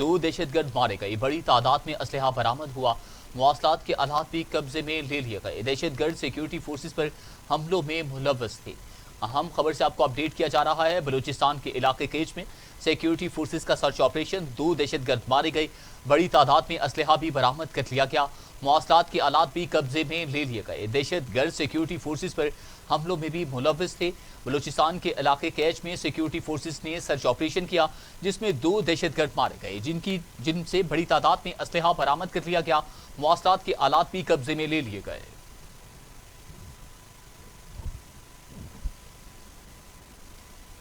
2 दहशतगर्द मारे गए, बड़ी तादाद में असलहा बरामद हुआ, मवासलात के आलात भी कब्जे में ले लिए गए। दहशतगर्द सिक्योरिटी फोर्सेस पर हमलों में मुलव्वस थे। अहम खबर से आपको अपडेट किया जा रहा है। बलूचिस्तान के इलाके केच में सिक्योरिटी फोर्सेस का सर्च ऑपरेशन, 2 दहशतगर्द मारे गए, बड़ी तादाद में असलहा भी बरामद कर लिया गया, मवासलात के आलात भी कब्जे में ले लिए गए। दहशतगर्द सिक्योरिटी फोर्सेस पर हमलों में भी मुलव्वस थे। बलूचिस्तान के इलाके कैच में सिक्योरिटी फोर्सेस ने सर्च ऑपरेशन किया, जिसमें 2 दहशतगर्द मारे गए, जिनसे बड़ी तादाद में असलहा बरामद कर लिया गया, मवासलात के आलात भी कब्जे में ले लिए गए।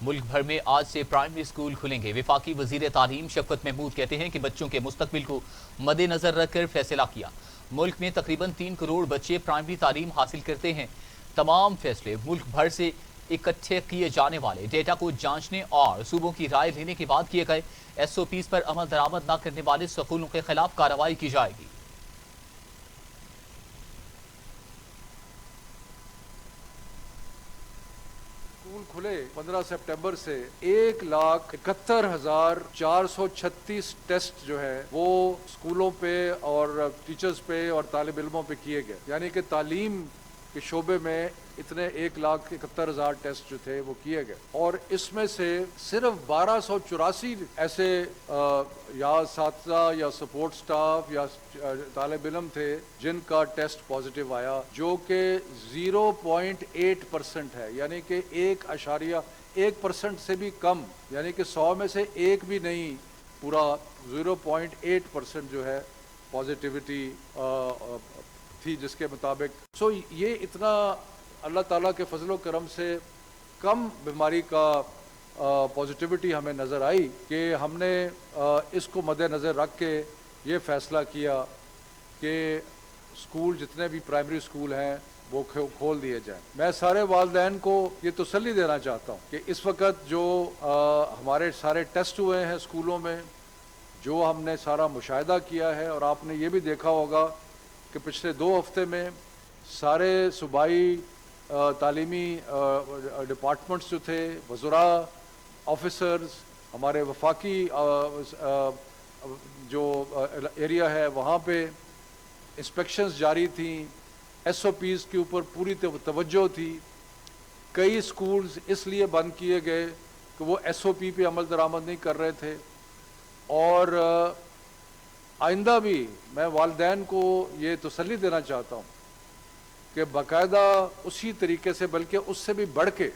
मुल्क भर में आज से प्राइमरी स्कूल खुलेंगे। वफाकी वजीर तालीम शफकत महमूद कहते हैं कि बच्चों के मुस्तकबिल को मद्देनजर रखकर फैसला किया। मुल्क में तकरीबन 3 करोड़ बच्चे प्राइमरी तालीम हासिल करते हैं। तमाम फैसले मुल्क भर से इकट्ठे किए जाने वाले डेटा को जांचने और सूबों की राय लेने के बाद किए गए। SOPs पर अमल दरामद न करने वाले स्कूलों के खिलाफ कार्रवाई की जाएगी। स्कूल खुले 15 सितंबर से 1,71,436 टेस्ट जो है वो स्कूलों पे और टीचर्स पे और तालिब इल्मों पे किए गए, यानी कि तालीम के शोबे में इतने 1,71,000 टेस्ट जो थे वो किए गए। और इसमें से सिर्फ 1284 ऐसे या साथी या सपोर्ट स्टाफ या तालिब इल्म थे जिनका टेस्ट पॉजिटिव आया, जो कि 0.8% है, यानी कि 1.1% से भी कम, यानी कि 100 में से एक भी नहीं, पूरा 0.8% जो है पॉजिटिविटी थी, जिसके मुताबिक ये इतना अल्लाह ताला के फजलो करम से कम बीमारी का पॉजिटिविटी हमें नज़र आई कि हमने इसको मद्देनज़र रख के ये फ़ैसला किया कि स्कूल जितने भी प्राइमरी स्कूल हैं वो खोल दिए जाएं। मैं सारे वालिदैन को ये तसल्ली देना चाहता हूँ कि इस वक्त जो हमारे सारे टेस्ट हुए हैं स्कूलों में, जो हमने सारा मुशाहिदा किया है, और आपने ये भी देखा होगा कि पिछले 2 हफ्ते में सारे सूबाई तालीमी डिपार्टमेंट्स जो थे, वज़रा, ऑफिसर्स, हमारे वफाकी जो एरिया है वहाँ पे इंस्पेक्शंस जारी थी, SOPs के ऊपर पूरी तवज्जो थी। कई स्कूल्स इसलिए बंद किए गए कि वो SOP पे अमल दरामद नहीं कर रहे थे। और आइंदा भी मैं वालिदैन को ये तसल्ली देना चाहता हूँ कि बाकायदा उसी तरीके से, बल्कि उससे भी बढ़ के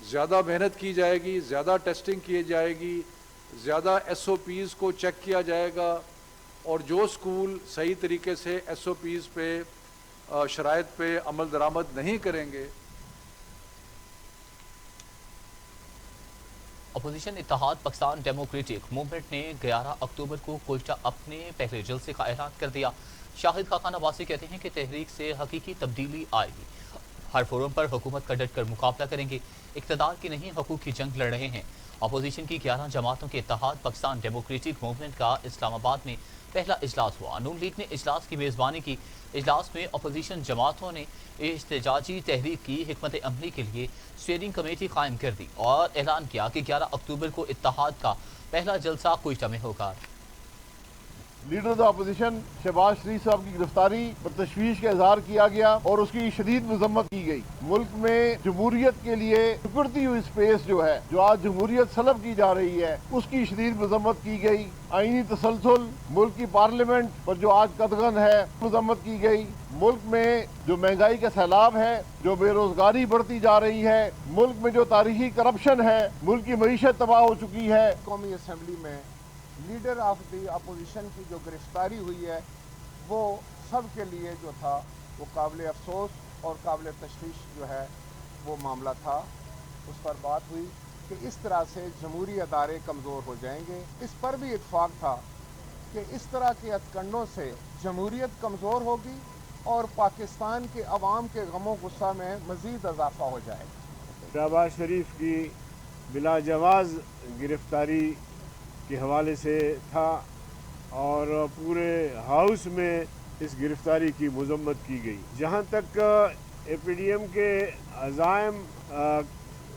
ज़्यादा मेहनत की जाएगी, ज़्यादा टेस्टिंग की जाएगी, ज़्यादा SOPs को चेक किया जाएगा, और जो स्कूल सही तरीके से SOPs पे शराइत पे अमल दरामद नहीं करेंगे। अपोजिशन इत्तेहाद पाकिस्तान डेमोक्रेटिक मूवमेंट ने 11 अक्टूबर को कोयटा अपने पहले जलसे का ऐलान कर दिया। शाहिद खाकान अब्बासी कहते हैं कि तहरीक से हकीकी तब्दीली आएगी, हर फोरम पर हुकूमत का डट कर मुकाबला करेंगे, इक़्तिदार की नहीं हकूक़ की जंग लड़ रहे हैं। अपोजिशन की 11 जमातों के इत्तेहाद पाकिस्तान डेमोक्रेटिक मूवमेंट का इस्लामाबाद में पहला इजलास हुआ। नून लीग ने इजलास की मेज़बानी की। इजलास में अपोजिशन जमातों ने एहतजाजी तहरीक की हिकमत अमली के लिए स्टीयरिंग कमेटी कायम कर दी और ऐलान किया कि 11 अक्टूबर को इत्तेहाद का पहला जलसा कोयटा में होगा। Leader of the opposition Shahbaz Sharif साहब की गिरफ्तारी पर तशवीश का इजहार किया गया और उसकी शदीद मजम्मत की गई। मुल्क में जमहूरियत के लिए सिकुड़ती हुई स्पेस जो है, जो आज जमहूरियत सलब की जा रही है, उसकी शदीद मजम्मत की गई। आईनी तसलसल, मुल्क की पार्लियामेंट पर जो आज कदगन है, मजम्मत की गई। मुल्क में जो महंगाई का सैलाब है, जो बेरोजगारी बढ़ती जा रही है, मुल्क में जो तारीखी करप्शन है, मुल्क की मईशत तबाह हो चुकी है। कौमी असम्बली में लीडर ऑफ द अपोजिशन की जो गिरफ्तारी हुई है वो सब के लिए जो था वो काबिल अफसोस और काबिल तशवीश जो है वो मामला था। उस पर बात हुई कि इस तरह से जमहूरी अदारे कमज़ोर हो जाएंगे। इस पर भी इत्फाक था कि इस तरह के हथकंडों से जमहूरियत कमज़ोर होगी और पाकिस्तान के अवाम के गमो गुस्सा में मज़ीद इजाफा हो जाएगा। शहबाज शरीफ की बिला जवाज़ गिरफ्तारी के हवाले से था और पूरे हाउस में इस गिरफ्तारी की मजम्मत की गई। जहाँ तक APDM के अज़ाइम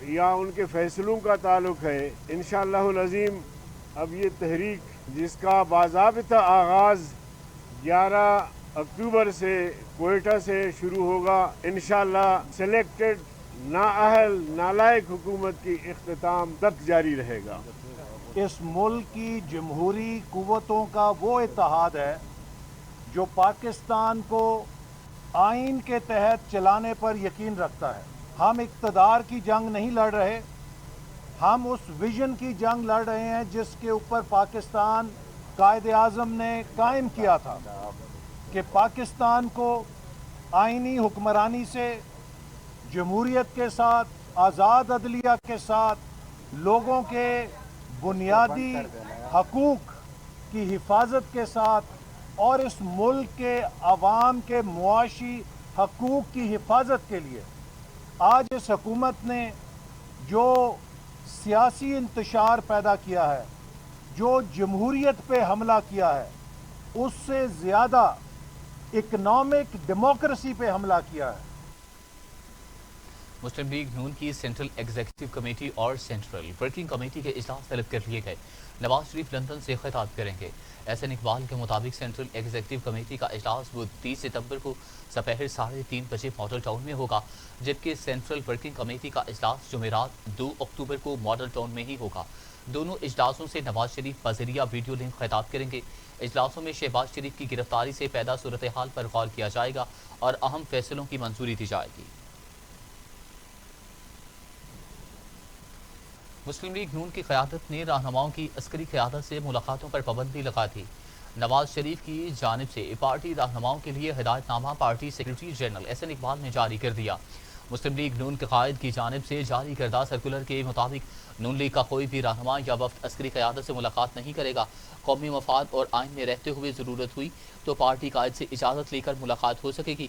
या उनके फ़ैसलों का ताल्लुक़ है, इंशाअल्लाहुल अज़ीम अब ये तहरीक جس کا باضابطہ آغاز 11 اکتوبر سے کوئٹہ سے شروع ہوگا۔ انشاءاللہ سلیکٹڈ نااہل نالائق حکومت کی اختتام تک جاری رہے گا۔ اس ملک کی جمہوری قوتوں کا وہ اتحاد ہے جو پاکستان کو آئین کے تحت چلانے پر یقین رکھتا ہے۔ ہم اقتدار کی جنگ نہیں لڑ رہے، ہم اس ویژن کی جنگ لڑ رہے ہیں جس کے اوپر پاکستان قائد اعظم نے قائم کیا تھا کہ پاکستان کو آئینی حکمرانی سے، جمہوریت کے ساتھ، آزاد عدلیہ کے ساتھ، لوگوں کے بنیادی حقوق کی حفاظت کے ساتھ اور اس ملک کے عوام کے معاشی حقوق کی حفاظت کے لیے آج اس حکومت نے جو سیاسی انتشار پیدا کیا ہے، جو جمہوریت پہ حملہ کیا ہے، اس سے زیادہ اکنامک ڈیموکریسی پہ حملہ کیا ہے۔ مسلم لیگ نون کی سینٹرل ایگزیکٹو کمیٹی اور سینٹرل ورکنگ کمیٹی کے اجلاس طلب کر لیے گئے۔ نواز شریف لندن سے خطاب کریں گے۔ احسن اقبال کے مطابق سینٹرل ایگزیکٹو کمیٹی کا اجلاس وہ 30 ستمبر کو دوپہر 3:30 بجے ماڈل ٹاؤن میں ہوگا، جبکہ سینٹرل ورکنگ کمیٹی کا اجلاس جمعرات 2 اکتوبر کو ماڈل ٹاؤن میں ہی ہوگا۔ دونوں اجلاسوں سے نواز شریف بذریعہ ویڈیو لنک خطاب کریں گے۔ اجلاسوں میں شہباز شریف کی گرفتاری سے پیدا صورتحال پر غور کیا جائے گا اور اہم فیصلوں کی منظوری دی جائے گی۔ مسلم لیگ نون کی قیادت نے رہنماؤں کی عسکری قیادت سے ملاقاتوں پر پابندی لگا دی۔ نواز شریف کی جانب سے پارٹی رہنماؤں کے لیے ہدایت نامہ party secretary general Ahsan Iqbal نے جاری کر دیا۔ مسلم لیگ نون کے قائد کی جانب سے جاری کردہ سرکولر کے مطابق نون لیگ کا کوئی بھی رہنما یا وفد عسکری قیادت سے ملاقات نہیں کرے گا۔ قومی مفاد اور آئین میں رہتے ہوئے ضرورت ہوئی تو پارٹی قائد سے اجازت لے کر ملاقات ہو سکے گی۔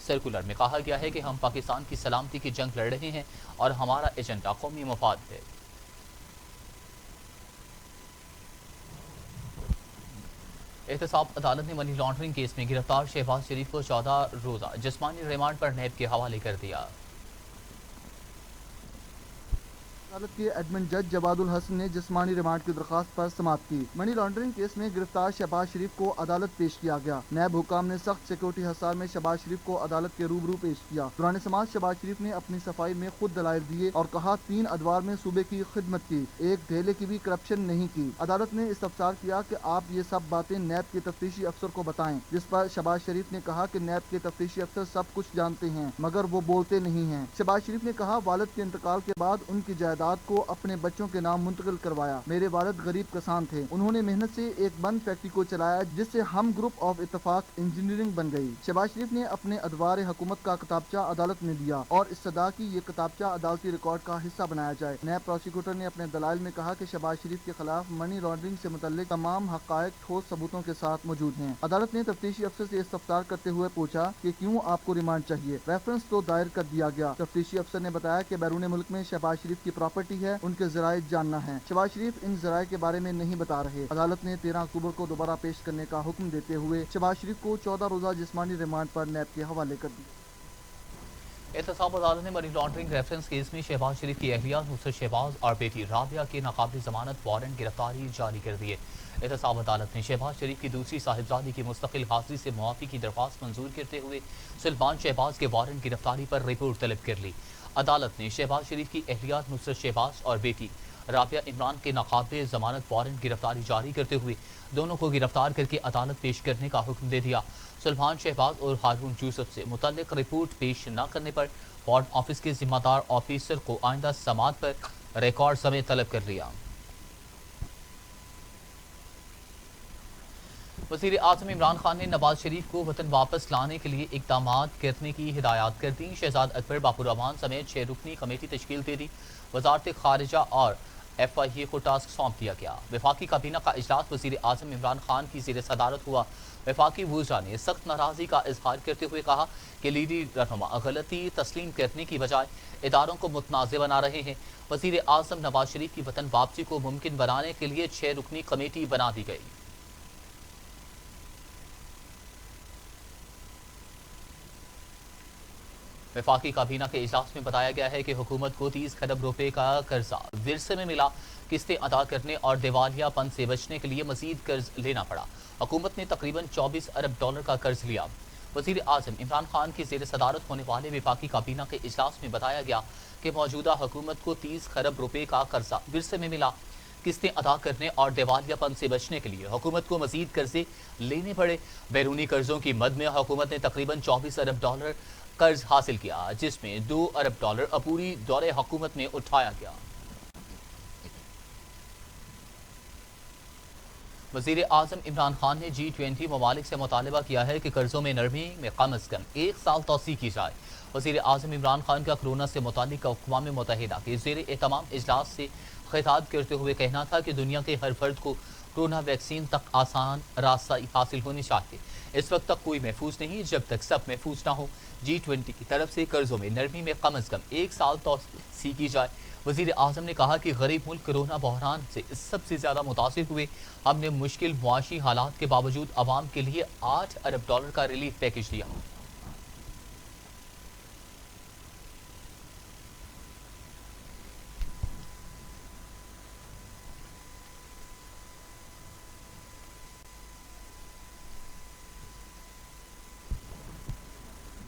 سرکولر میں کہا گیا ہے کہ ہم پاکستان کی سلامتی کی جنگ لڑ رہے ہیں اور ہمارا ایجنڈا قومی مفاد ہے۔ احتساب عدالت نے منی لانڈرنگ کیس میں گرفتار شہباز شریف کو 14 روزہ جسمانی ریمانڈ پر نیب کے حوالے کر دیا۔ عدالت کے ایڈمن جج جواد الحسن نے جسمانی ریمانڈ کی درخواست پر سماعت کی۔ منی لانڈرنگ کیس میں گرفتار شہباز شریف کو عدالت پیش کیا گیا۔ نیب حکام نے سخت سیکورٹی حصار میں شہباز شریف کو عدالت کے روبرو پیش کیا۔ دوران سماعت شہباز شریف نے اپنی صفائی میں خود دلائل دیے اور کہا 3 ادوار میں صوبے کی خدمت کی، ایک ڈھیلے کی بھی کرپشن نہیں کی۔ عدالت نے استفسار کیا کہ آپ یہ سب باتیں نیب کے تفتیشی افسر کو بتائیں، جس پر شہباز شریف نے کہا کہ نیب کے تفتیشی افسر سب کچھ جانتے ہیں مگر وہ بولتے نہیں ہیں۔ شہباز شریف نے کہا والد کے انتقال کے بعد ان کی جائیداد کو اپنے بچوں کے نام منتقل کروایا۔ میرے والد غریب کسان تھے، انہوں نے محنت سے ایک بند فیکٹری کو چلایا جس سے ہم گروپ آف اتفاق انجینئرنگ بن گئی۔ شہباز شریف نے اپنے ادوار حکومت کا کتابچہ عدالت میں دیا اور استدعا کی یہ کتابچہ عدالتی ریکارڈ کا حصہ بنایا جائے۔ نیب پروسیکیوٹر نے اپنے دلائل میں کہا کہ شہباز شریف کے خلاف منی لانڈرنگ سے متعلق تمام حقائق ٹھوس ثبوتوں کے ساتھ موجود ہیں۔ عدالت نے تفتیشی افسر سے استفسار کرتے ہوئے پوچھا کہ کیوں آپ کو ریمانڈ چاہیے۔ ریفرنس تو دائر کر دیا گیا۔ تفتیشی افسر نے بتایا کہ بیرون ملک میں شہباز شریف کی پراپرٹی ہے، ان کے ذرائع جاننا ہے۔ شہباز شریف ان ذرائع کے بارے میں نہیں بتا رہے۔ عدالت نے 13 اکتوبر کو دوبارہ پیش کرنے کا حکم دیتے ہوئے شہباز شریف کو 14 روزہ جسمانی ریمانڈ پر نیب کے حوالے کر دیا۔ احتساب عدالت نے منی لانڈرنگ ریفرنس کیس میں شہباز شریف کی اہلیہ نصرت شہباز اور بیٹی رابعہ کے ناقابل ضمانت وارنٹ گرفتاری جاری کر دیے۔ احتساب عدالت نے شہباز شریف کی دوسری صاحبزادی کی مستقل حاضری سے معافی کی درخواست منظور کرتے ہوئے سلمان شہباز کے وارنٹ گرفتاری پر رپورٹ طلب کر لی۔ عدالت نے شہباز شریف کی اہلیہ نصرت شہباز اور بیٹی رابعہ عمران کے ناقابل ضمانت وارنٹ گرفتاری جاری کرتے ہوئے دونوں کو گرفتار کر کے عدالت پیش کرنے کا حکم دے دیا۔ سلمان شہباز اور ہارون یوسف سے متعلق رپورٹ پیش نہ کرنے پر وارڈ آفس کے ذمہ دار آفیسر کو آئندہ سماعت پر ریکارڈ سمیت طلب کر لیا۔ وزیر اعظم عمران خان نے نواز شریف کو وطن واپس لانے کے لیے اقدامات کرنے کی ہدایات کر دی۔ شہزاد اکبر باپور رحمان سمیت 6 رکنی کمیٹی تشکیل دے دی۔ وزارت خارجہ اور FIA کو ٹاسک سونپ دیا گیا۔ وفاقی کابینہ کا اجلاس وزیر اعظم عمران خان کی زیر صدارت ہوا۔ وفاقی وزراء نے سخت ناراضی کا اظہار کرتے ہوئے کہا کہ لیڈی رہنما غلطی تسلیم کرنے کی بجائے اداروں کو متنازع بنا رہے ہیں۔ وزیر اعظم نواز شریف کی وطن واپسی کو ممکن بنانے کے لیے 6 رکنی کمیٹی بنا دی گئی۔ वफाकी काबीना के इजलास में बताया गया है कि हुकूमत को 30 खरब रुपए का कर्जा विरसे में मिला। किस्तें अदा करने और दिवालियापन से बचने के लिए मजीद कर्ज लेना पड़ा। हुकूमत ने तकरीबन 24 अरब डॉलर का कर्ज लिया। वज़ीर आज़म इमरान खान की ज़ेर सदारत होने वाले वफाकी काबीना के इजलास में बताया गया कि मौजूदा हुकूमत को 30 खरब रुपए का कर्जा विरसे में मिला। किस्तें अदा करने और दिवालियापन से बचने के लिए हुकूमत को मजीद कर्जे लेने पड़े। बैरूनी कर्जों की मद में हुकूमत ने तकरीबन 24 अरब डॉलर कर्ज हासिल किया, जिसमें 2 अरब डॉलर अपूरी दौरे हुकूमत में उठाया गया। वज़ीर आज़म इमरान खान ने G20 ममालिक से मुतालबा किया है कि कर्जों में नरमी में कम अज़ कम 1 साल तोसी की जाए। वज़ीर आज़म इमरान खान का कोरोना से मुतालिक अक़वाम मुत्तहिदा के ज़ेर एहतमाम इजलास से खिताब करते हुए कहना था कि दुनिया के हर फर्द को कोरोना वैक्सीन तक आसान रास्ता हासिल होनी चाहिए। इस वक्त तक कोई महफूज नहीं जब तक सब महफूज ना हो। G20 की तरफ से कर्जों में नरमी में कम अज़ कम 1 साल तोसी की जाए। वज़ीर आज़म ने कहा कि गरीब मुल्क कोरोना बहरान से सबसे ज़्यादा मुतासिर हुए। हमने मुश्किल मुआशी हालात के बावजूद आवाम के लिए 8 अरब डॉलर का रिलीफ पैकेज दिया।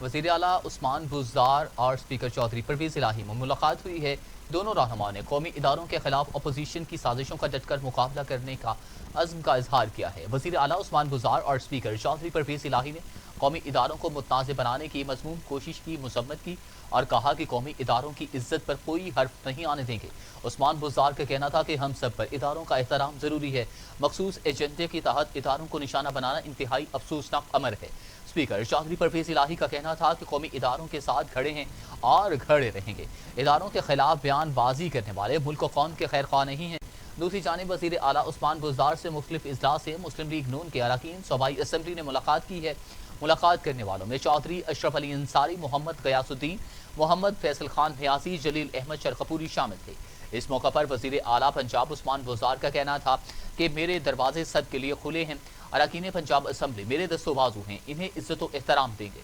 वज़ीर आला उस्मान बुज़दार और स्पीकर चौधरी परवेज़ इलाही में मुलाकात हुई है। दोनों रहनुमाओं ने कौमी इदारों के खिलाफ अपोजिशन की साजिशों का डटकर मुकाबला करने का अज़्म का इजहार किया है। वज़ीर आला उस्मान बुज़दार और स्पीकर चौधरी परवेज़ इलाही ने कौमी इदारों को मुतनाज़ बनाने की मज़मूम कोशिश की मज़म्मत की और कहा कि कौमी इदारों की इज्जत पर कोई हर्फ नहीं आने देंगे। उस्मान बुज़दार का कहना था कि हम सब पर इदारों का एहतराम ज़रूरी है। मखसूस एजेंडे के तहत इदारों को निशाना बनाना इंतहाई अफसोसनाक अमर है। स्पीकर चौधरी परवेज़ इलाही का कहना था कि कौमी इदारों के साथ खड़े हैं और खड़े रहेंगे। इदारों के खिलाफ बयानबाजी करने वाले मुल्क व कौम के खैर ख्वाह नहीं हैं। दूसरी जानिब वज़ीर आला उस्मान बुज़दार से मुख्तलिफ इजलास से मुस्लिम लीग नून के अरकान सूबाई असम्बली ने मुलाकात की है। मुलाकात करने वालों में चौधरी अशरफ अली अंसारी, मोहम्मद गयासुद्दीन, मोहम्मद फैसल खान न्यासी, जलील अहमद शरकपूरी शामिल थे। इस मौका पर वज़ीर आला पंजाब उस्मान बुज़दार का कहना था कि मेरे दरवाजे सब के लिए खुले हैं। अरकान पंजाब असम्बली मेरे दस्तोबाजू हैं, इन्हें इज्जत व एहतराम देंगे।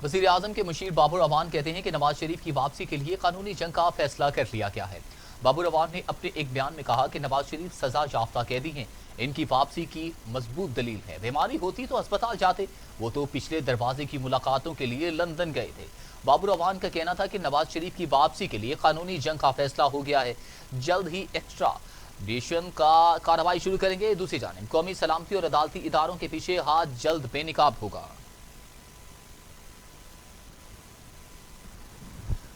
वज़ीर आज़म के मुशीर बाबर अवान कहते हैं कि नवाज शरीफ की वापसी के लिए कानूनी जंग का फैसला कर लिया गया है। बाबर अवान ने अपने एक बयान में कहा कि नवाज शरीफ सजा याफ्ता कैदी हैं, इनकी वापसी की मजबूत दलील है। बीमारी होती तो अस्पताल जाते, वो तो पिछले दरवाजे की मुलाकातों के लिए लंदन गए थे। बाबर अवान का कहना था कि नवाज शरीफ की वापसी के लिए कानूनी जंग का फैसला हो गया है, जल्द ही एक्स्ट्राडिशन का कार्रवाई शुरू करेंगे। दूसरी जानिब कौमी सलामती और अदालती इदारों के पीछे हाथ जल्द बेनकाब होगा।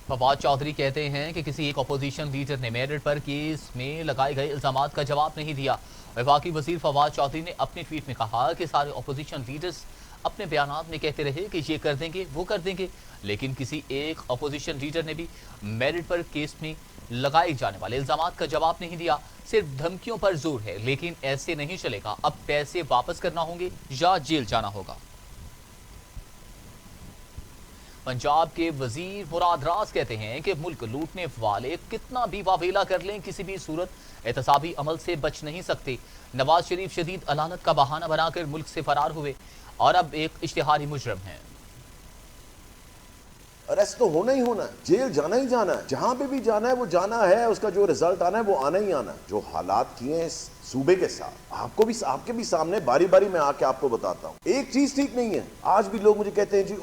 फवाद चौधरी कहते हैं कि किसी एक अपोजिशन लीडर ने मेरिट पर केस में लगाए गए इल्जामात का जवाब नहीं दिया। वफाकी वजीर फवाद चौधरी ने अपने ट्वीट में कहा कि सारे अपोजिशन लीडर्स अपने बयानात में कहते रहे कि ये कर देंगे वो कर देंगे, लेकिन किसी एक अपोजिशन लीडर ने भी मेरिट पर केस में लगाए जाने वाले इल्जामात का जवाब नहीं दिया। सिर्फ धमकियों पर जोर है, लेकिन ऐसे नहीं चलेगा। अब पैसे वापस करना होंगे या जेल जाना होगा। पंजाब के वजीर मुराद राज कहते हैं कि मुल्क लूटने वाले कितना भी वावेला कर लें, किसी भी सूरत एहतसाबी अमल से बच नहीं सकते। नवाज शरीफ शदीद अलानत का बहाना बनाकर मुल्क से फरार हुए और अब एक इश्तिहारी मुजरम हैं। अरेस्ट तो होना ही होना है, जेल जाना ही जाना है, जहां पे भी जाना है वो जाना है, उसका जो रिजल्ट आना है वो आना ही आना है। जो हालात किए हैं सूबे के साथ, आपके भी सामने बारी बारी मैं आके आपको बताता हूँ। एक चीज ठीक नहीं है। आज भी लोग मुझे कहते हैं जी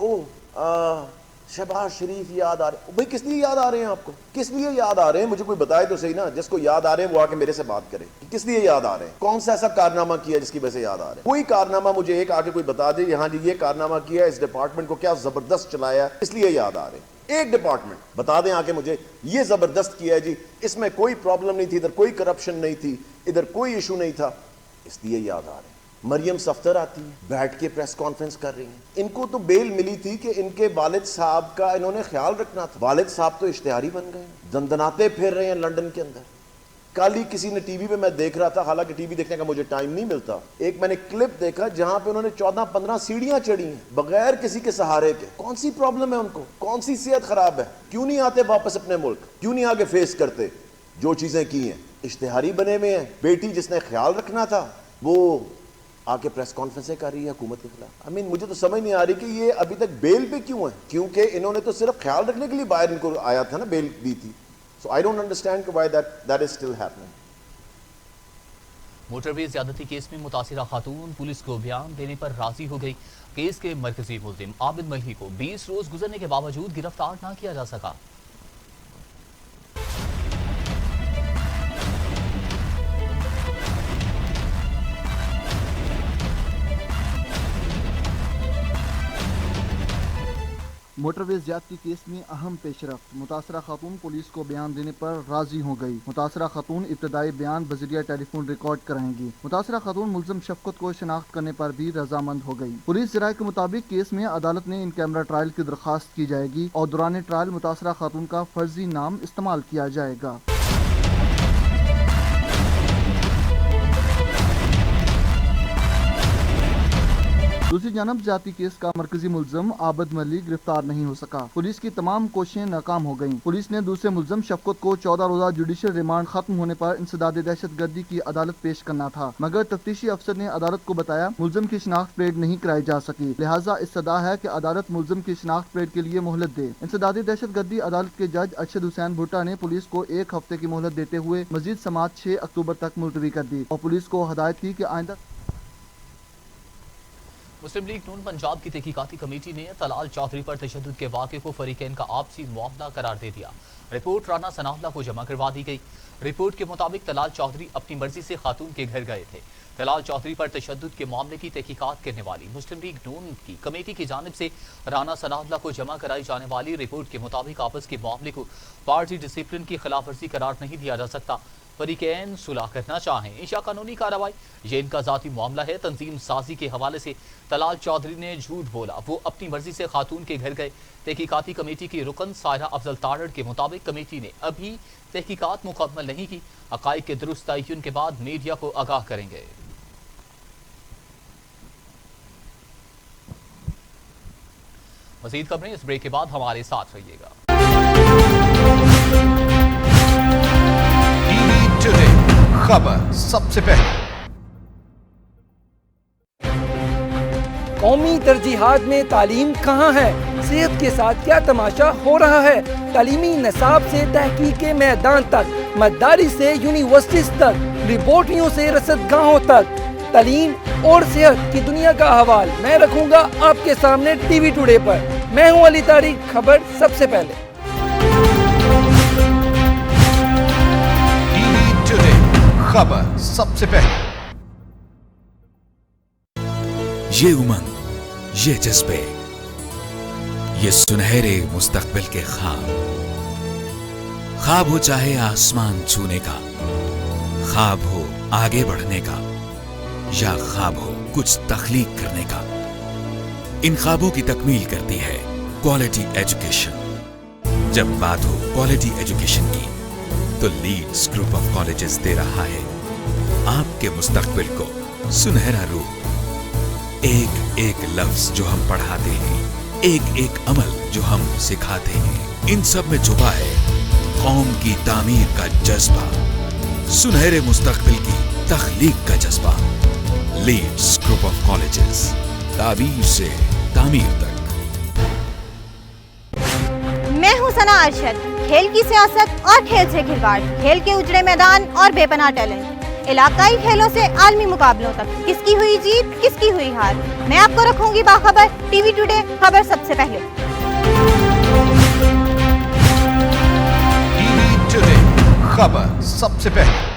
शहबाज शरीफ याद आ रहे। भाई किस लिए याद आ रहे हैं आपको? किस लिए याद आ रहे हैं? मुझे कोई बताए तो सही ना। जिसको याद आ रहे हैं वो आके मेरे से बात करे, किस लिए याद आ रहे हैं, कौन सा ऐसा कारनामा किया जिसकी वजह से याद आ रहे हैं। कोई कारनामा मुझे एक आके कोई बता दे, यहाँ जी ये कारनामा किया, इस डिपार्टमेंट को क्या जबरदस्त चलाया, इसलिए याद आ रहे हैं। एक डिपार्टमेंट बता दें आके मुझे, ये जबरदस्त किया है जी, इसमें कोई प्रॉब्लम नहीं थी, इधर कोई करप्शन नहीं थी, इधर कोई इशू नहीं था, इसलिए याद आ रहे हैं। मरियम सफ्तर आती है, बैठ के प्रेस कॉन्फ्रेंस कर रही हैं। इनको तो बेल मिली थी कि इनके वालिद साहब का इन्होंने ख्याल रखना था। वालिद साहब तो इश्तिहारी बन गए, दंदनाते फिर रहे हैं लंदन के अंदर। कल ही किसी ने टीवी पे मैं देख रहा था, हालांकि टीवी देखने का मुझे टाइम नहीं मिलता, एक मैंने क्लिप देखा जहां पे उन्होंने 14-15 सीढ़ियां चढ़ी हैं बगैर किसी के सहारे के। कौन सी प्रॉब्लम है उनको? कौन सी सेहत खराब है? क्यों नहीं आते वापस अपने मुल्क? क्यों नहीं आगे फेस करते? جو چیزیں کی ہیں اشتہاری بنے ہوئے ہیں. بیٹی جس نے خیال رکھنا تھا وہ آ کے پریس کانفرنسیں کر رہی ہے حکومت کے خلاف. مجھے تو سمجھ نہیں آ رہی کہ یہ ابھی تک بیل پہ کیوں ہے, کیونکہ انہوں نے تو صرف خیال رکھنے کے لیے باہر ان کو آیا تھا نا, بیل دی تھی. سو آئی ڈونٹ انڈرسٹینڈ کہ why that is still happening. Motorway زیادتی کیس میں متاثرہ خاتون پولیس کو بیان دینے پر راضی ہو گئی. کیس کے مرکزی ملزم عابد ملہی کو 20 روز گزرنے کے باوجود گرفتار نہ کیا جا سکا. موٹر وے زیادتی کیس میں اہم پیش رفت. متاثرہ خاتون پولیس کو بیان دینے پر راضی ہو گئی. متاثرہ خاتون ابتدائی بیان بذریعہ ٹیلی فون ریکارڈ کرائیں گی. متاثرہ خاتون ملزم شفقت کو شناخت کرنے پر بھی رضامند ہو گئی. پولیس ذرائع کے مطابق کیس میں عدالت نے ان کیمرہ ٹرائل کی درخواست کی جائے گی اور دوران ٹرائل متاثرہ خاتون کا فرضی نام استعمال کیا جائے گا. دوسری جانب زیادتی کیس کا مرکزی ملزم عابد ملہی گرفتار نہیں ہو سکا. پولیس کی تمام کوششیں ناکام ہو گئیں. پولیس نے دوسرے ملزم شفقت کو 14 روزہ جوڈیشل ریمانڈ ختم ہونے پر انسداد دہشت گردی کی عدالت پیش کرنا تھا, مگر تفتیشی افسر نے عدالت کو بتایا ملزم کی شناخت پریڈ نہیں کرائی جا سکی, لہٰذا استدعا ہے کہ عدالت ملزم کی شناخت پریڈ کے لیے مہلت دے. انسداد دہشت گردی عدالت کے جج ارشد حسین بھٹا نے پولیس کو 1 ہفتے کی مہلت دیتے ہوئے مزید سماعت 6 اکتوبر تک ملتوی کر دی اور پولیس کو ہدایت کی کہ آئندہ. مسلم لیگ نون پنجاب کی تحقیقاتی کمیٹی نے طلال چودھری پر تشدد کے واقعے کو فریقین کا آپسی معاملہ قرار دے دیا. رپورٹ رانا ثناء اللہ کو جمع کروا دی گئی. رپورٹ کے مطابق طلال چودھری اپنی مرضی سے خاتون کے گھر گئے تھے. طلال چودھری پر تشدد کے معاملے کی تحقیقات کرنے والی مسلم لیگ نون کی کمیٹی کی جانب سے رانا ثناء اللہ کو جمع کرائی جانے والی رپورٹ کے مطابق آپس کے معاملے کو پارٹی ڈسپلن کی خلاف ورزی قرار نہیں دیا جا سکتا. فریقین صلح کرنا چاہیں انشاء قانونی کارروائی, یہ ان کا ذاتی معاملہ ہے. تنظیم سازی کے حوالے سے طلال چودھری نے جھوٹ بولا, وہ اپنی مرضی سے خاتون کے گھر گئے. تحقیقاتی کمیٹی کی رکن سائرہ افضل تارڑ کے مطابق کمیٹی نے ابھی تحقیقات مکمل نہیں کی, حقائق کے درست تعین کے بعد میڈیا کو آگاہ کریں گے. مزید خبریں اس بریک کے بعد ہمارے ساتھ رہیے گا. خبر سب سے پہلے. قومی ترجیحات میں تعلیم کہاں ہے؟ صحت کے ساتھ کیا تماشا ہو رہا ہے؟ تعلیمی نصاب سے تحقیق کے میدان تک, مدارس سے یونیورسٹیز تک, لیبارٹریوں سے رصد گاہوں تک, تعلیم اور صحت کی دنیا کا احوال میں رکھوں گا آپ کے سامنے ٹی وی ٹوڈے پر. میں ہوں علی طارق. خبر سب سے پہلے. خبر سب سے پہلے. یہ امنگ, یہ جذبے, یہ سنہرے مستقبل کے خواب. خواب ہو چاہے آسمان چھونے کا, خواب ہو آگے بڑھنے کا, یا خواب ہو کچھ تخلیق کرنے کا, ان خوابوں کی تکمیل کرتی ہے کوالٹی ایجوکیشن. جب بات ہو کوالٹی ایجوکیشن کی تو لیڈز گروپ آف کالجز دے رہا ہے آپ کے مستقبل کو سنہرا روپ. ایک ایک لفظ جو ہم پڑھاتے ہیں, ایک ایک عمل جو ہم سکھاتے ہیں, ان سب میں چھپا ہے قوم کی تعمیر کا جذبہ, سنہرے مستقبل کی تخلیق کا جذبہ. لیڈز گروپ آف کالجز, تعبیر سے تعمیر تک. میں ہوں ثنا ارشد. کھیل کی سیاست اور کھیل سے کھلواڑ, کھیل کے اجڑے میدان اور بے پناہ ٹیلنٹ, علاقائی کھیلوں سے عالمی مقابلوں تک, کس کی ہوئی جیت کس کی ہوئی ہار, میں آپ کو رکھوں گی باخبر. ٹی وی ٹوڈے خبر سب سے پہلے. ٹی وی ٹوڈے خبر سب سے پہلے.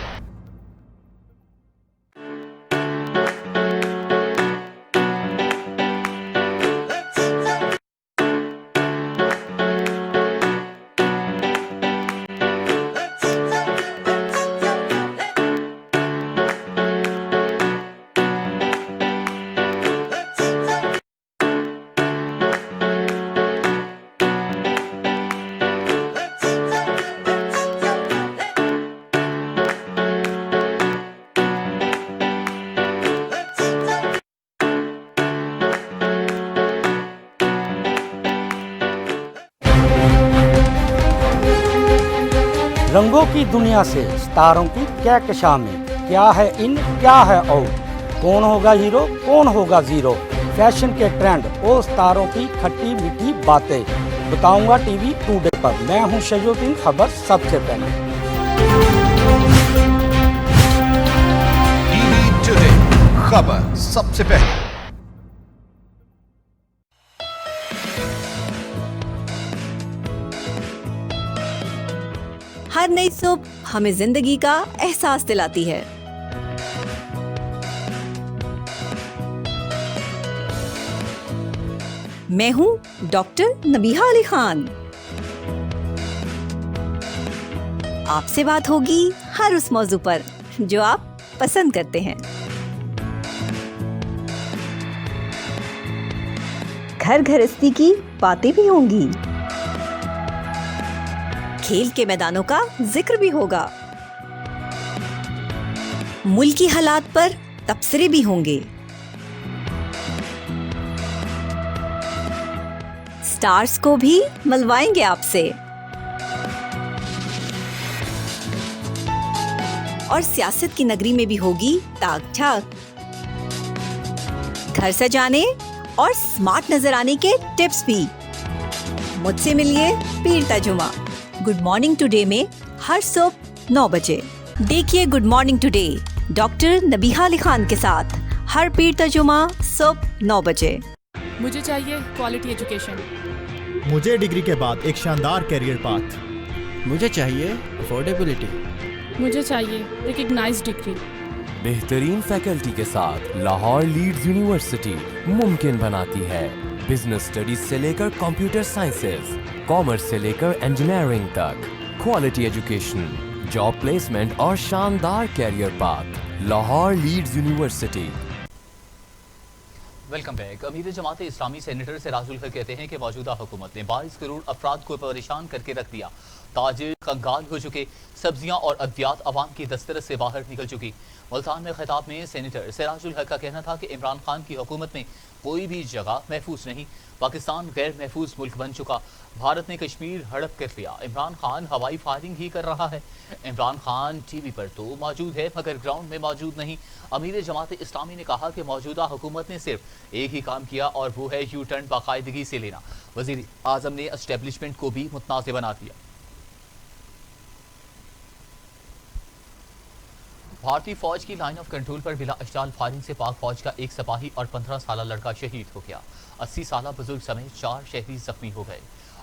रंगों की दुनिया से सितारों की क्या कशा में, क्या है इन क्या है आउट, कौन होगा हीरो कौन होगा जीरो, फैशन के ट्रेंड और सितारों की खट्टी मीठी बातें बताऊंगा टीवी टुडे पर। मैं हूं शजूद्दीन, खबर सबसे पहले। टीवी टुडे, खबर सबसे पहले। हर नई सुबह हमें जिंदगी का एहसास दिलाती है। मैं हूं डॉक्टर नबीहा अली खान। आपसे बात होगी हर उस मौजू पर जो आप पसंद करते हैं। घर गृहस्थी की बातें भी होंगी, खेल के मैदानों का जिक्र भी होगा, मुल्की हालात पर तबसरे भी होंगे, स्टार्स को भी मिलवाएंगे आपसे और सियासत की नगरी में भी होगी ताक झाक। घर सजाने और स्मार्ट नजर आने के टिप्स भी। मुझसे मिलिए पीर तर्जुमा गुड मॉर्निंग टुडे में हर सुबह 9 बजे। देखिए good morning today doctor Nabiha Ali Khan के साथ हर पीर तर्जुमा सुबह 9 बजे। मुझे चाहिए क्वालिटी एजुकेशन, मुझे डिग्री के बाद एक शानदार करियर पाथ, मुझे चाहिए अफोर्डेबिलिटी, मुझे चाहिए रिकग्नाइज्ड डिग्री। बेहतरीन फैकल्टी के साथ लाहौर लीड्स यूनिवर्सिटी मुमकिन बनाती है बिजनेस स्टडीज से लेकर कंप्यूटर साइंसेज, कॉमर्स से लेकर इंजीनियरिंग तक, क्वालिटी एजुकेशन, जॉब प्लेसमेंट और शानदार career path. Lahore Leeds university. Welcome back. अमीर जमात इस्लामी सेनेटर सिराजुल हक कहते हैं कि मौजूदा हुकूमत ने 22 करोड़ अफराद को परेशान करके रख दिया। ताजिर कंगाल हो चुके, सब्जियां और अद्वियात अवाम की दस्तरस से बाहर निकल चुकी। मुल्तान में खिताब में सेनेटर सिराजुल हक का कहना था कि इमरान खान की हुकूमत में कोई भी जगह महफूज नहीं, पाकिस्तान गैर महफूज मुल्क बन चुका। भारत ने कश्मीर हड़प कर लिया, इमरान खान हवाई फायरिंग ही कर रहा है। इमरान खान टीवी पर तो मौजूद है मगर ग्राउंड में मौजूद नहीं। अमीर जमात इस्लामी ने कहा कि मौजूदा हुकूमत ने सिर्फ एक ही काम किया और वो है यू टर्न बाकायदगी से लेना। वजीर आजम ने एस्टेब्लिशमेंट को भी मुतनाज़ बना दिया। भारतीय फौज की लाइन ऑफ कंट्रोल पर बिला अश्ताल फायरिंग से पाक फौज का एक सिपाही और 15 साल लड़का शहीद हो गया। 80 साल बुजुर्ग समेत 4 शहरी जख्मी हो गए।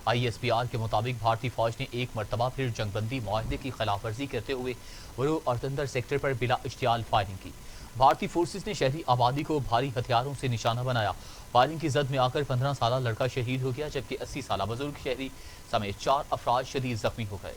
ISPR के मुताबिक भारतीय फौज ने एक मरतबा फिर जंगबंदी माहदे की खिलाफ वर्जी करते हुए वरू और तंदर सेक्टर पर बिला इश्तियाल फायरिंग की। भारतीय फोर्सेस ने शहरी आबादी को भारी हथियारों से निशाना बनाया। फायरिंग की जद में आकर 15 साल लड़का शहीद हो गया जबकि 80 साल बुजुर्ग शहरी समेत 4 अफराद शदीद जख्मी हो गए।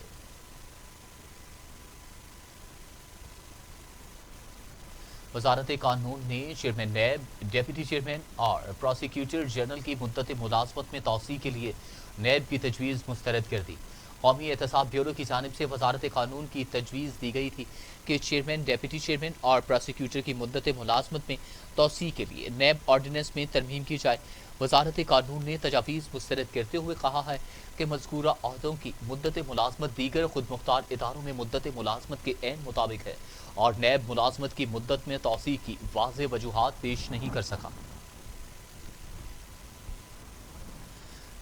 वजारत कानून ने चेयरमैन नैब, डेप्यूटी चेयरमैन और प्रोसिक्यूटर जनरल की मुद्दत मुलाजमत में तौसी के लिए नैब की तजवीज़ मुस्तरद कर दी। कौमी एहतसाब ब्यूरो की जानिब से वजारत कानून की तजवीज़ दी गई थी कि चेयरमैन, डेप्यूटी चेयरमैन और प्रोसिक्यूटर की मुद्दत मुलाजमत में तौसी के लिए नैब ऑर्डिनेंस में तरमीम की जाए। वजारत कानून ने तजावीज़ मुस्तरद करते हुए कहा है कि मज़कूरा अहदों की मुद्दत मुलाजमत दीगर खुद मुख्तार इदारों में मुद्दत मुलाजमत के ऐन मुताबिक है और नैब मुलाजमत की मुद्दत में तौसी की वाज़ेह वजूहात पेश नहीं कर सका।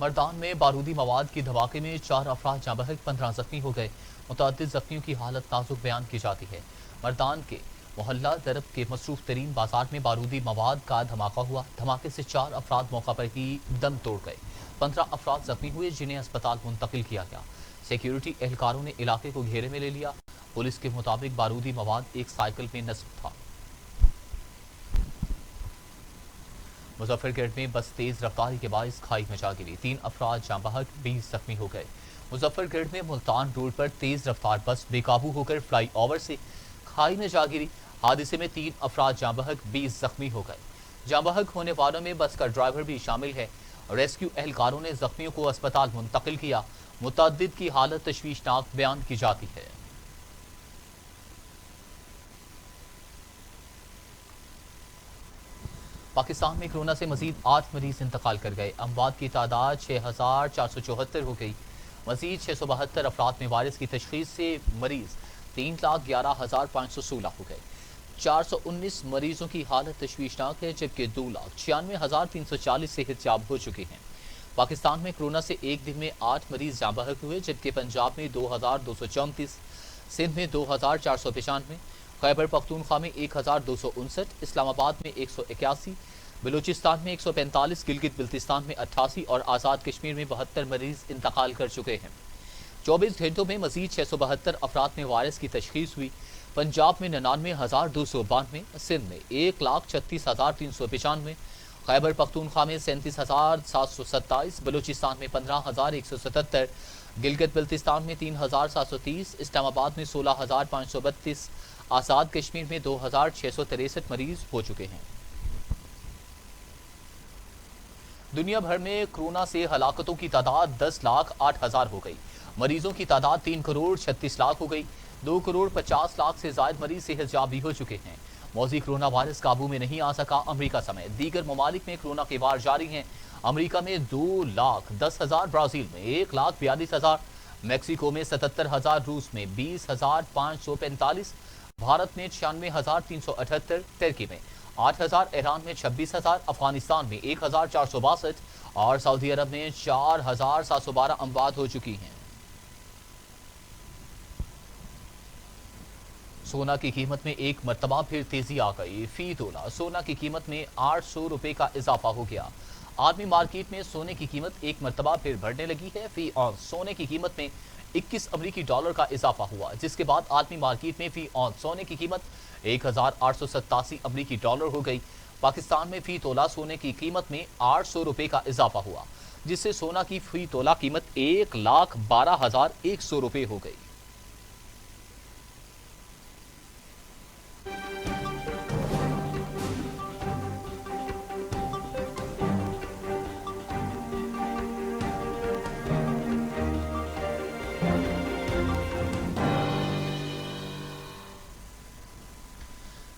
मर्दान में बारूदी मवाद की धमाके में 4 अफराद जाँ बहक, 15 जख्मी हो गए। मुतअद्दिद जख्मियों की हालत नाजुक बयान की जाती है। मर्दान के मोहल्ला दरब के मसरूफ तरीन बाजार में बारूदी मवाद का धमाका हुआ। धमाके से 4 अफराद मौका पर ही दम तोड़ गए। 15 अफराद जख्मी हुए जिन्हें अस्पताल मुंतकिल किया गया। सिक्योरिटी एहलकारों ने इलाके को घेरे में ले लिया। पुलिस के मुताबिक बारूदी मवाद एक साइकिल में नस्ब था। मुजफ्फरगढ़ में बस तेज रफ्तारी के बाइस खाई में जा गिरी। 3 अफराद जाँ बहक, 20 जख्मी हो गए। मुजफ्फरगढ़ में मुल्तान रोड पर तेज रफ्तार बस बेकाबू होकर फ्लाई ओवर से खाई में जा गिरी। हादसे में 3 अफराद जाँ बहक, 20 जख्मी हो गए। जाँ बहक होने वालों में बस का ड्राइवर भी शामिल है। रेस्क्यू एहलकारों ने जख्मियों को अस्पताल मुंतकिल किया। मुतअद्दिद की हालत तशवीशनाक बयान की जाती है। पाकिस्तान में कोरोना से मजीद 8 मरीज इंतकाल कर गए। अमवात की तादाद 6474 हो गई। मजीद 672 अफराद में वायरस की तशखीस से मरीज 3,11,516 हो गए। 419 मरीजों की हालत तशवीशनाक है, जबकि 2,96,340 सेहतयाब हो चुके हैं। पाकिस्तान में कोरोना से एक दिन में 8 मरीज जाँ बहक हुए, जबकि पंजाब में 2,234, सिंध में 2,495, खैबर पख्तूनख्वा में 1,259, इस्लामाबाद में 181, बलूचिस्तान में 145, गिलगित बिल्तिस्तान में 88 और आज़ाद कश्मीर में 72 मरीज इंतकाल कर चुके हैं। 24 घंटों में मजीद 672 अफराद में वायरस की तशखीस हुई। पंजाब में 99,292, सिंध में 1,36,395, खैबर पख्तूनख्वा में 37,727, बलूचिस्तान में 15,177, गिलगित बिल्तिस्तान में 3,730, इस्लामाबाद में 16,532, आज़ाद कश्मीर में 2,663 मरीज हो चुके हैं। दुनिया भर में कोरोना से हलाकतों की तादाद 10,08,000 हो गई। मरीजों की तादाद 3,36,00,000 हो गई। 2,50,00,000 से ज्यादा मरीज सेहतयाब भी हो चुके हैं। मौजी कोरोना वायरस काबू में नहीं आ सका। अमेरिका समेत दीगर ममालिक में कोरोना के वार जारी हैं। अमेरिका में 2,10,000, ब्राजील में 1,42,000, मैक्सिको में 77,000, रूस में 20,545, भारत में 96,378, तुर्की में 8,000, ईरान में 26,000, अफगानिस्तान में 1,462 और सऊदी अरब में 4,712 अमवात हो चुकी हैं। सोना की कीमत में एक मरतबा फिर तेजी आ गई। फी तोला सोना की कीमत में 800 रुपए का इजाफा हो गया। आदमी मार्केट में सोने की कीमत एक मरतबा फिर बढ़ने लगी है। फी औंस सोने की कीमत में 21 अमरीकी डॉलर का इजाफा हुआ, जिसके बाद आदमी मार्केट में फी औंस सोने की कीमत 1,887 अमरीकी डॉलर हो गई। पाकिस्तान में फी तोला सोने की कीमत में 800 रुपए का इजाफा हुआ, जिससे सोना की फी तोला कीमत 1,12,100 रुपए हो गई।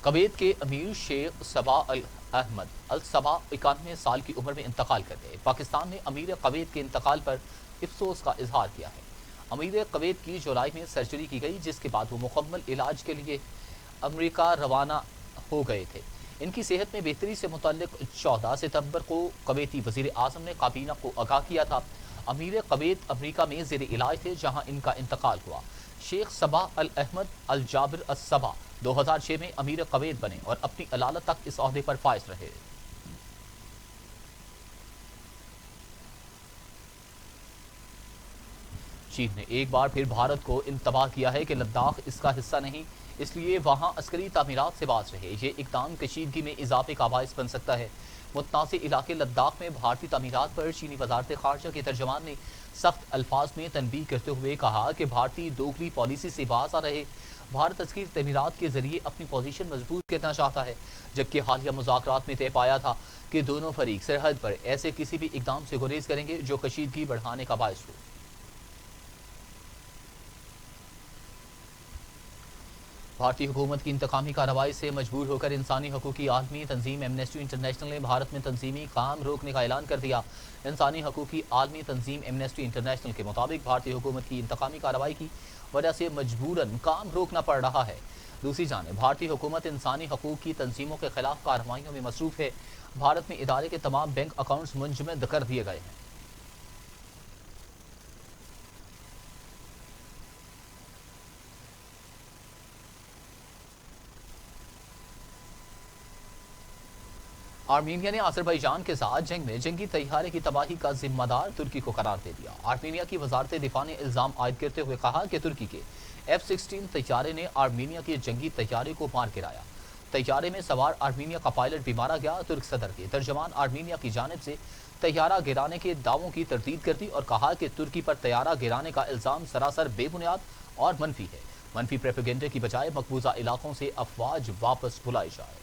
कुवैत के अमीर शेख सबा अल अहमद अल सबा 91 साल की उम्र में इंतकाल कर गए। पाकिस्तान ने अमीर कुवैत के इंतकाल पर अफसोस का इजहार किया है। अमीर कुवैत की जुलाई में सर्जरी की गई, जिसके बाद वो मुकम्मल इलाज के लिए अमेरिका रवाना हो गए थे। इनकी सेहत में बेहतरी से मुतल्लिक 14 सितंबर को कुवैती वजीर आजम ने काबीना को आगाह किया था। अमीर कुवैत अमेरिका में ज़ेर इलाज थे, जहाँ इनका इंतकाल हुआ। शेख सबा अल अहमद अल जाबिर अस सबा 2006 में अमीर कुवैत बने और अपनी अदालत तक इस ओहदे पर फाइज रहे। चीन ने एक बार फिर भारत को इंतबाह किया है कि लद्दाख इसका हिस्सा नहीं, इसलिए वहां अस्करी तामीरात से बाज रहे। ये इक़दाम कशीदगी में इजाफे का बाइस बन सकता है। मुतनाज़ इलाके लद्दाख में भारतीय तामीरात पर चीनी वज़ारत ख़ारजा के तर्जमान ने सख्त अल्फाज में तनबीह करते हुए कहा कि भारतीय दोगली पॉलिसी से बाज आ रहे। भारत अस्करी तमीरात के जरिए अपनी पोजीशन मजबूत करना चाहता है, जबकि हालिया मुज़ाकरात में तय पाया था कि दोनों फरीक सरहद पर ऐसे किसी भी इक़दाम से गुरेज करेंगे जो कशीदगी बढ़ाने का बायस हो। भारतीय हुकूमत की इंतकामी कार्रवाई से मजबूर होकर इंसानी हकूक़ की आलमी तंजीम एमनेस्टी इंटरनेशनल ने भारत में तंजीमी काम रोकने का ऐलान कर दिया। इंसानी हकूक़ की आलमी तंजीम एमनेस्टी इंटरनेशनल के मुताबिक भारतीय हुकूमत की इंतकामी कार्रवाई की वजह से मजबूरन काम रोकना पड़ रहा है। दूसरी जानिब भारतीय हुकूमत इंसानी हकूक़ की तंजीमों के खिलाफ कार्रवाइयों में मसरूफ़ है। भारत में इदारे के तमाम बैंक अकाउंट्स मुंजमद कर दिए गए हैं। आर्मीनिया ने अज़रबैजान के साथ जंग में जंगी तैयारे की तबाही का जिम्मेदार तुर्की को करार दे दिया। आर्मीनिया की वजारत दिफा ने इल्ज़ाम आयद करते हुए कहा कि तुर्की के F-16 तैयारे ने आर्मीनिया के जंगी तैयारे को मार गिराया। तैयारे में सवार आर्मीनिया का पायलट भी मारा गया। तुर्क सदर के तर्जमान आर्मीनिया की जानिब से तैयारा गिराने के दावों की तरदीद कर दी और कहा कि तुर्की पर तैयारा गिराने का इल्ज़ाम सरासर बेबुनियाद और मनफी है। मनफी प्रोपेगेंडे की बजाय मकबूजा इलाकों से अफवाज वापस बुलाई जाए।